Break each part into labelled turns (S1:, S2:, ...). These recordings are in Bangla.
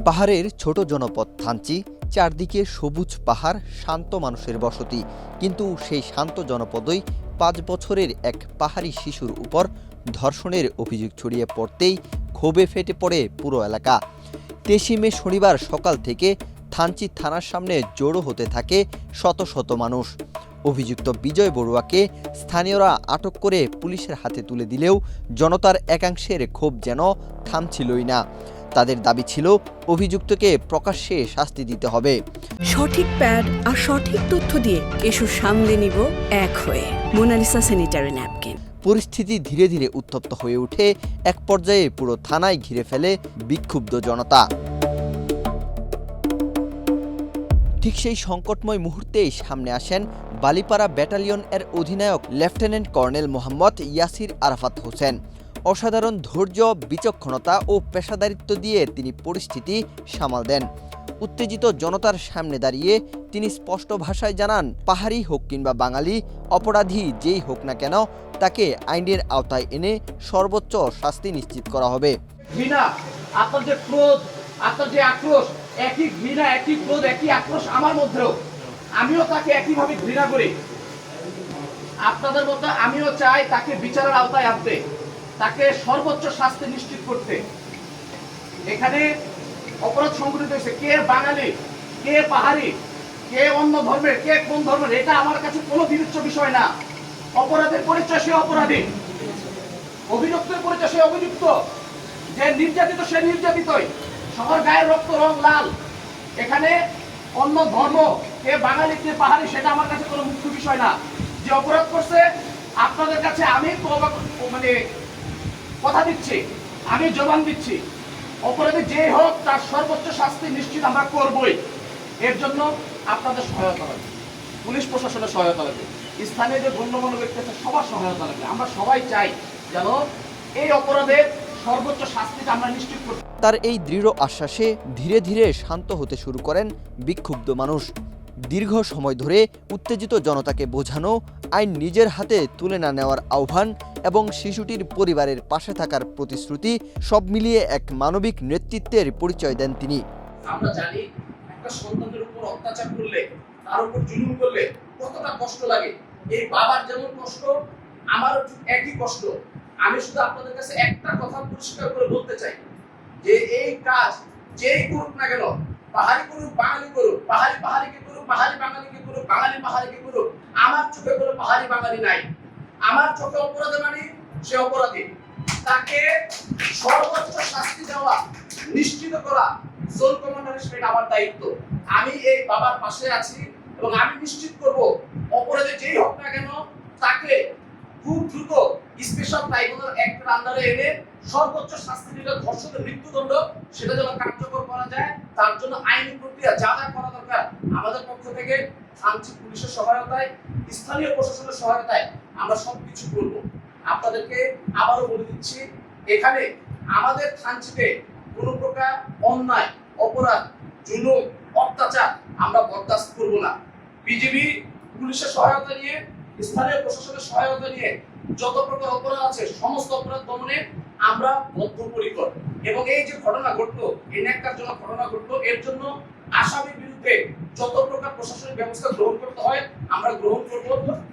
S1: পাহাড়ের ছোট জনপদ থানচি, চারদিকে সবুজ পাহাড়, শান্ত মানুষের বসতি। কিন্তু সেই শান্ত জনপদই ৫ বছরের এক পাহাড়ি শিশুর উপর ধর্ষণের অভিযোগ ছড়িয়ে পড়তেই ক্ষোভে ফেটে পড়ে পুরো এলাকা। ২৩ মে শনিবার সকাল থেকে থানচি থানার সামনে জড়ো হতে থাকে শত শত মানুষ। অভিযুক্ত বিজয় বড়ুয়াকে স্থানীয়রা আটক করে পুলিশের হাতে তুলে দিলেও জনতার একাংশের ক্ষোভ যেন থামছিলই না। তাদের দাবি ছিল অভিযুক্তকে প্রকাশ্যে শাস্তি দিতে হবে।
S2: সঠিক প্যাড আর সঠিক তথ্য দিয়ে এসব সামলে নিব এক হয়ে। Monalisa sanitary napkin.
S1: পরিস্থিতি ধীরে ধীরে উত্তপ্ত হয়ে ওঠে। এক পর্যায়ে পুরো থানায় ঘিরে ফেলে বিক্ষুব্ধ জনতা। ঠিক সেই সংকটময় মুহূর্তেই সামনে আসেন বালিপাড়া ব্যাটালিয়ন এর অধিনায়ক লেফটেন্যান্ট কর্নেল মোহাম্মদ ইয়াসির আরাফাত হোসেন। অসাধারণ ধৈর্য, বিচক্ষণতা ও পেশাদারিত্ব দিয়ে তিনি পরিস্থিতি সামাল দেন। উত্তেজিত জনতার সামনে দাঁড়িয়ে তিনি স্পষ্ট ভাষায় জানান, পাহাড়ি হোক কিংবা বাঙালি, অপরাধী যেই হোক না কেন তাকে আইনের আওতায় এনে সর্বোচ্চ শাস্তি নিশ্চিত করা হবে।
S3: ঘৃণা, আপনার যে ক্রোধ, আপনার যে আক্রোশ, একই ঘৃণা, একই ক্রোধ, একই আক্রোশ আমার মধ্যেও। আমিও তাকে একইভাবে ঘৃণা করি। আপনাদের মতো আমিও চাই তাকে বিচারের আওতায় আনতে, তাকে সর্বোচ্চ শাস্তি নিশ্চিত করতে। এখানে অপরাধ সংঘটিত হয়েছে, কে বাঙালি, কে পাহাড়ি, কে অন্য ধর্মের, কে কোন ধর্মের, এটা আমার কাছে কোনো বিবেচ্য বিষয় না। অপরাধের পরিচয় সে অপরাধী, অভিযুক্তের পরিচয় সে অভিযুক্ত, যে নির্যাতিত সে নির্যাতিতই। সবার গায়ের রক্ত রং লাল। এখানে অন্য ধর্ম, কে বাঙালি, কে পাহাড়ি, সেটা আমার কাছে কোনো মুখ্য বিষয় না। যে অপরাধ করছে আপনাদের কাছে আমি কথা দিচ্ছি, আমি জবান দিচ্ছি, অপরাধী যে হোক তার সর্বোচ্চ শাস্তি নিশ্চিত আমরা করবই। এর জন্য আপনাদের সহায়তা লাগবে, পুলিশ প্রশাসনের সহায়তা লাগবে, স্থানীয় যে গণ্যমান্য ব্যক্তি আছে সবার সহায়তা লাগবে। আমরা সবাই চাই যেন এই অপরাধের সর্বোচ্চ শাস্তিটা আমরা নিশ্চিত করতে।
S1: তার এই দৃঢ় আশ্বাসে ধীরে ধীরে শান্ত হতে শুরু করেন বিক্ষুব্ধ মানুষ। দীর্ঘ সময় ধরে উত্তেজিত জনতাকে বোঝানো, আইন নিজের হাতে তুলে না নেওয়ার আহ্বান এবং শিশুটির পরিবারের পাশে থাকার প্রতিশ্রুতি, সব মিলিয়ে এক মানবিক নেতৃত্বের পরিচয় দেন তিনি।
S3: আমরা জানি একটা সন্তানের উপর অত্যাচার করলে, তার উপর জুলুম করলে কতটা কষ্ট লাগে। এই বাবার যেমন কষ্ট, আমারও একই কষ্ট। আমি শুধু আপনাদের কাছে একটা কথা পরিষ্কার করে বলতে চাই যে এই কাজ যেই করুক না কেন, পাহাড়ি করুক, বাঙালি করুক, পাহাড়ি পাহাড়িকে করুক, পাহাড়ি বাঙালিকে করুক, বাঙালি পাহাড়িকে করুক, আমার চোখে কোনো পাহাড়ি বাঙালি নাই। আমার চোখে অপরাধী মানে সে অপরাধী, তাকে সর্বোচ্চ শাস্তি দেওয়া, নিশ্চিত করা জোন কমান্ডার হিসেবে আমার দায়িত্ব। আমি এই বাবার পাশে আছি এবং আমি নিশ্চিত করব অপরাধী যেই হোক না কেন তাকে খুব দ্রুত স্পেশাল ট্রাইব্যুনাল অ্যাক্টের আন্ডারে এনে সর্বোচ্চ শাস্তি দিলে ধর্ষকের মৃত্যুদণ্ড সেটা যেন কার্যকর করা যায়। তার জন্য আইনি প্রক্রিয়া যা যা করা দরকার আমাদের পক্ষ থেকে থানচি পুলিশের সহায়তায়, স্থানীয় প্রশাসনের সহায়তায় আমরা সবকিছু করব। আপনাদেরকে আবারও বলে দিচ্ছি, এখানে আমাদের থানচিতে কোনো প্রকার অন্যায়, অপরাধ, জুলুম, অত্যাচার আমরা বরদাস্ত করব না। বিজিবি পুলিশের সহায়তা নিয়ে, স্থানীয় প্রশাসনের সহায়তা নিয়ে যত প্রকার অপরাধ আছে সমস্ত অপরাধ দমনে আমরা বদ্ধপরিকর। এবং এই যে ঘটনা ঘটলো, এই ন্যাক্কারজনক ঘটনা ঘটলো, এর জন্য আসামির বিরুদ্ধে যত প্রকার প্রশাসনিক ব্যবস্থা গ্রহণ করতে হয় আমরা গ্রহণ করব।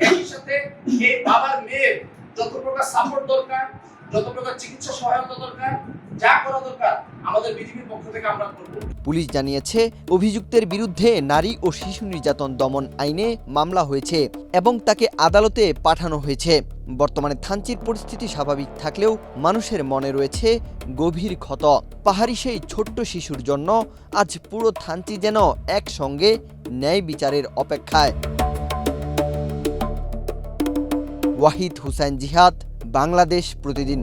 S3: এর সাথে এই বাবার মেয়ের যত প্রকার সাপোর্ট দরকার, যত প্রকার চিকিৎসা সহায়তা দরকার, যা করা দরকার আমাদের বিজিবির পক্ষ থেকে আমরা করব।
S1: পুলিশ জানিয়েছে, অভিযুক্তের বিরুদ্ধে নারী ও শিশু নির্যাতন দমন আইনে মামলা হয়েছে এবং তাকে আদালতে পাঠানো হয়েছে। বর্তমানে থানচির পরিস্থিতি স্বাভাবিক থাকলেও মানুষের মনে রয়েছে গভীর ক্ষত। পাহাড়ি সেই ছোট্ট শিশুর জন্য আজ পুরো থানচি যেন একসঙ্গে ন্যায় বিচারের অপেক্ষায়। ওয়াহিদ হুসাইন জিহাদ, বাংলাদেশ প্রতিদিন।